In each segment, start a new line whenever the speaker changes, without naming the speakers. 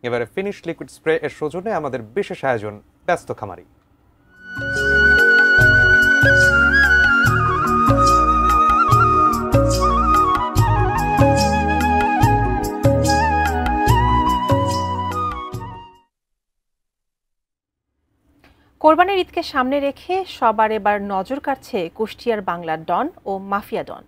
এবারে finish liquid spray এর সৌজন্যে আমাদের বিশেষ আয়োজন ব্যস্ত খামারি।
কোরবানির ঈদকে সামনে রেখে সবার এবার নজর কাড়ছে কুষ্টিয়ার বাংলার ডন ও মাফিয়া ডন।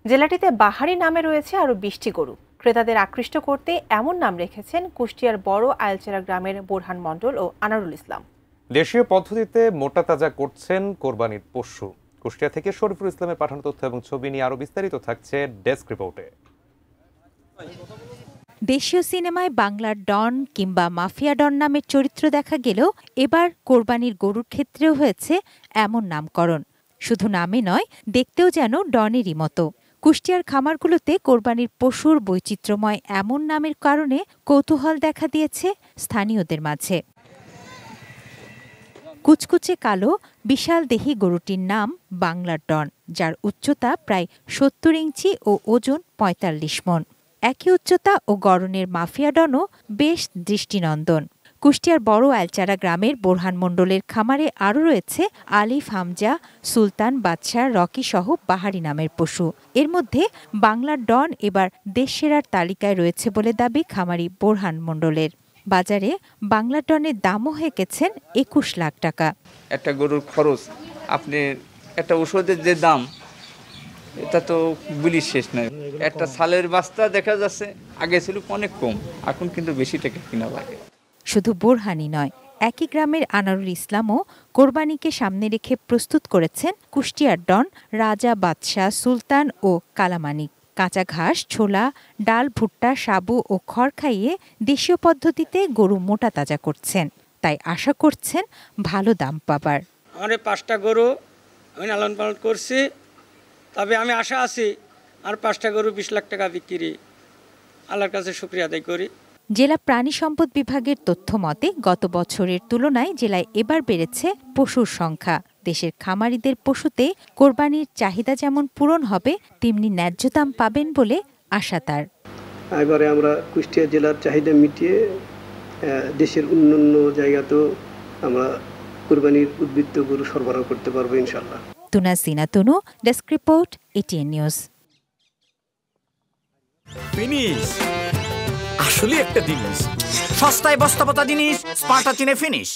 জেলাটিতে বাহারি নামে রয়েছে আরও ২০টি গরু। ক্রেতাদের আকৃষ্ট করতে এমন নাম রেখেছেন কুষ্টিয়ার বড় আইলচেরা গ্রামের বোরহান মণ্ডল ও আনারুল ইসলাম।
দেশীয় পদ্ধতিতে মোটা তাজা করছেন কোরবানির পশু। কুষ্টিয়া থেকে শরীফুল ইসলামের পাঠানো তথ্য এবং ছবি নিয়ে আরো বিস্তারিত থাকছে ডেস্ক রিপোর্টে।
দেশীয় সিনেমায় বাংলার ডন কিংবা মাফিয়া ডন নামের চরিত্র দেখা গেলেও এবার কোরবানির গরুর ক্ষেত্রেও হয়েছে এমন নামকরণ। শুধু নামে নয়, দেখতেও যেন ডনেরই মতো। কুষ্টিয়ার খামারগুলোতে কোরবানির পশুর বৈচিত্র্যময় এমন নামের কারণে কৌতূহল দেখা দিয়েছে স্থানীয়দের মাঝে। কুচকুচে কালো বিশাল দেহি গরুটির নাম বাংলার ডন, যার উচ্চতা প্রায় ৭০ ইঞ্চি ও ওজন ৪৫ মণ। একই উচ্চতা ও গড়নের মাফিয়া ডনও বেশ দৃষ্টিনন্দন। কুষ্টিয়ার বড় আইলচারা গ্রামের বোরহান মণ্ডলের খামারে আরও রয়েছে আলিফ, হামজা, সুলতান, বাদশাহ, রকি সহ বাহারি নামের পশু। এর মধ্যে বাংলার ডন এবার দেশসেরার তালিকায় রয়েছে বলে দাবি খামারি বোরহান মণ্ডলের। বাজারে বাংলা ডনের দামও হেঁকেছেন ২১ লাখ টাকা।
একটা গরুর খরচ, আপনি একটা ওষুধের যে দাম, এটা তো বলির শেষ নয়। একটা সালের বাস্তা দেখা যাচ্ছে আগে ছিল অনেক কম, এখন কিন্তু বেশি টাকা কিনা লাগে।
শুধু বোরহানি নয়, একই গ্রামের আনারুল ইসলামও কোরবানিকে সামনে রেখে প্রস্তুত করেছেন কুষ্টিয়ার ডন রাজা, বাদশাহ, সুলতান ও কালামানিক। কাঁচা ঘাস, ছোলা, ডাল, ভুট্টা, সাবু ও খড় খাইয়ে দেশীয় পদ্ধতিতে গরু মোটা তাজা করছেন। তাই আশা করছেন ভালো দাম পাবার।
আমার ৫টা গরু আমি লালন পালন করছি, তবে আমি আশা আছি আর ৫টা গরু ২০ লাখ টাকা বিক্রি, আল্লাহর কাছে শুকরিয়া আদায় করি।
জেলা প্রাণী সম্পদ বিভাগের তথ্য মতে গত বছরের তুলনায় জেলায় এবার বেড়েছে পশুর সংখ্যা। দেশের খামারিদের পশুতে কোরবানির চাহিদা যেমন পূরণ হবে, তেমনি ন্যায্য দাম পাবেন বলে আশা তার।
এবারে আমরা কুষ্টিয়া জেলার চাহিদা মিটিয়ে দেশের অন্যান্য জায়গাতেও আমরা কোরবানির উদ্বৃত্ত গরু সরবরাহ করতে পারবো ইনশাআল্লাহ।
তুনা সিনা তুনু, desk report, ATN news.
Finish আসলে একটা জিনিস, সস্তায় বস্তাপতা জিনিস, স্পার্টা চিনে ফিনিশ।